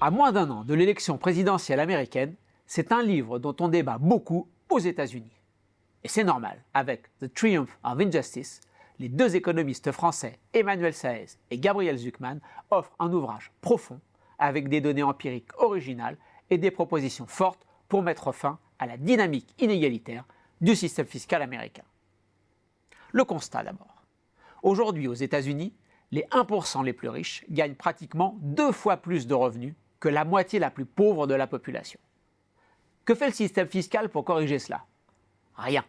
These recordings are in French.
À moins d'un an de l'élection présidentielle américaine, c'est un livre dont on débat beaucoup aux États-Unis. Et c'est normal, avec The Triumph of Injustice, les deux économistes français Emmanuel Saez et Gabriel Zucman offrent un ouvrage profond avec des données empiriques originales et des propositions fortes pour mettre fin à la dynamique inégalitaire du système fiscal américain. Le constat d'abord. Aujourd'hui aux États-Unis, les 1% les plus riches gagnent pratiquement 2 fois plus de revenus que la moitié la plus pauvre de la population. Que fait le système fiscal pour corriger cela? Rien.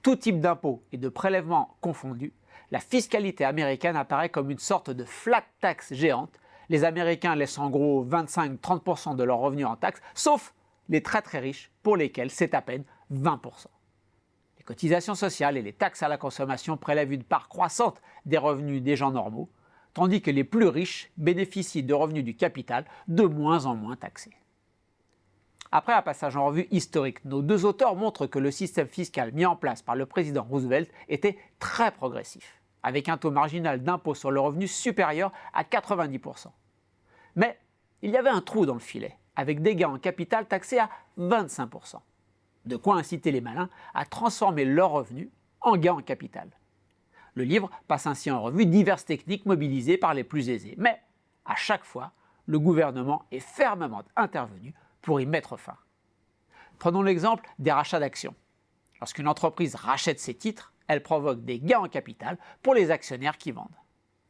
Tout type d'impôts et de prélèvements confondus, la fiscalité américaine apparaît comme une sorte de flat tax géante. Les Américains laissent en gros 25-30% de leurs revenus en taxes, sauf les très très riches pour lesquels c'est à peine 20%. Les cotisations sociales et les taxes à la consommation prélèvent une part croissante des revenus des gens normaux, tandis que les plus riches bénéficient de revenus du capital de moins en moins taxés. Après un passage en revue historique, nos deux auteurs montrent que le système fiscal mis en place par le président Roosevelt était très progressif, avec un taux marginal d'impôt sur le revenu supérieur à 90%. Mais il y avait un trou dans le filet, avec des gains en capital taxés à 25%. De quoi inciter les malins à transformer leurs revenus en gains en capital. Le livre passe ainsi en revue diverses techniques mobilisées par les plus aisés, mais à chaque fois, le gouvernement est fermement intervenu pour y mettre fin. Prenons l'exemple des rachats d'actions. Lorsqu'une entreprise rachète ses titres, elle provoque des gains en capital pour les actionnaires qui vendent.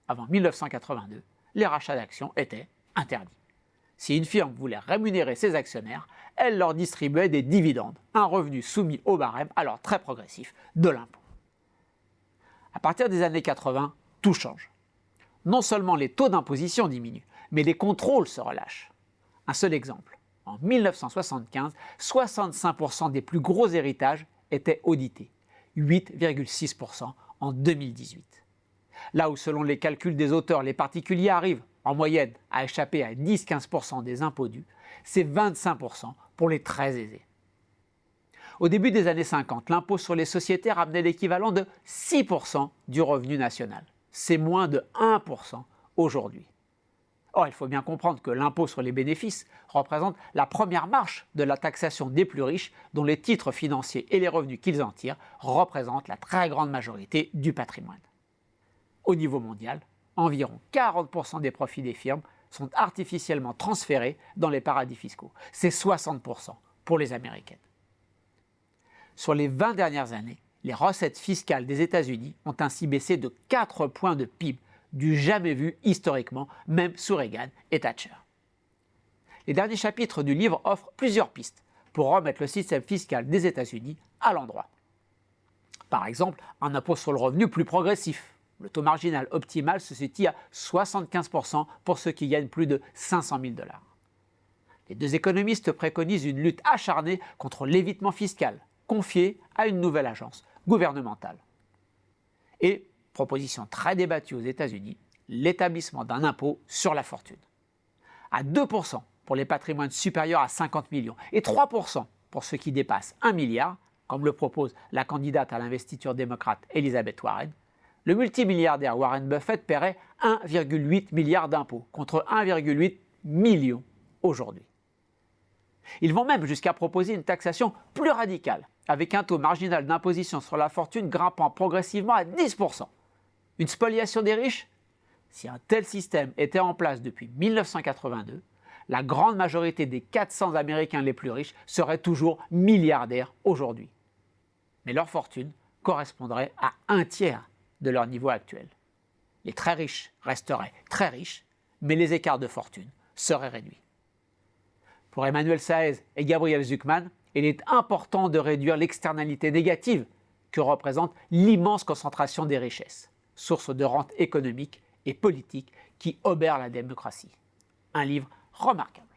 Avant 1982, les rachats d'actions étaient interdits. Si une firme voulait rémunérer ses actionnaires, elle leur distribuait des dividendes, un revenu soumis au barème, alors très progressif, de l'impôt. À partir des années 80, tout change. Non seulement les taux d'imposition diminuent, mais les contrôles se relâchent. Un seul exemple. En 1975, 65% des plus gros héritages étaient audités, 8,6% en 2018. Là où selon les calculs des auteurs, les particuliers arrivent en moyenne à échapper à 10-15% des impôts dus, c'est 25% pour les très aisés. Au début des années 50, l'impôt sur les sociétés ramenait l'équivalent de 6% du revenu national. C'est moins de 1% aujourd'hui. Or, il faut bien comprendre que l'impôt sur les bénéfices représente la première marche de la taxation des plus riches, dont les titres financiers et les revenus qu'ils en tirent représentent la très grande majorité du patrimoine. Au niveau mondial, environ 40% des profits des firmes sont artificiellement transférés dans les paradis fiscaux. C'est 60% pour les américaines. Sur les 20 dernières années, les recettes fiscales des États-Unis ont ainsi baissé de 4 points de PIB, du jamais vu historiquement, même sous Reagan et Thatcher. Les derniers chapitres du livre offrent plusieurs pistes pour remettre le système fiscal des États-Unis à l'endroit. Par exemple, un impôt sur le revenu plus progressif. Le taux marginal optimal se situe à 75% pour ceux qui gagnent plus de 500 000 $. Les deux économistes préconisent une lutte acharnée contre l'évitement fiscal, confiée à une nouvelle agence gouvernementale. Et, proposition très débattue aux États-Unis, l'établissement d'un impôt sur la fortune. À 2% pour les patrimoines supérieurs à 50 millions et 3% pour ceux qui dépassent 1 milliard, comme le propose la candidate à l'investiture démocrate Elizabeth Warren, le multimilliardaire Warren Buffett paierait 1,8 milliard d'impôts contre 1,8 million aujourd'hui. Ils vont même jusqu'à proposer une taxation plus radicale, avec un taux marginal d'imposition sur la fortune grimpant progressivement à 10%. Une spoliation des riches? Si un tel système était en place depuis 1982, la grande majorité des 400 Américains les plus riches seraient toujours milliardaires aujourd'hui. Mais leur fortune correspondrait à un tiers de leur niveau actuel. Les très riches resteraient très riches, mais les écarts de fortune seraient réduits. Pour Emmanuel Saez et Gabriel Zucman, il est important de réduire l'externalité négative que représente l'immense concentration des richesses, source de rente économique et politique qui obère la démocratie. Un livre remarquable.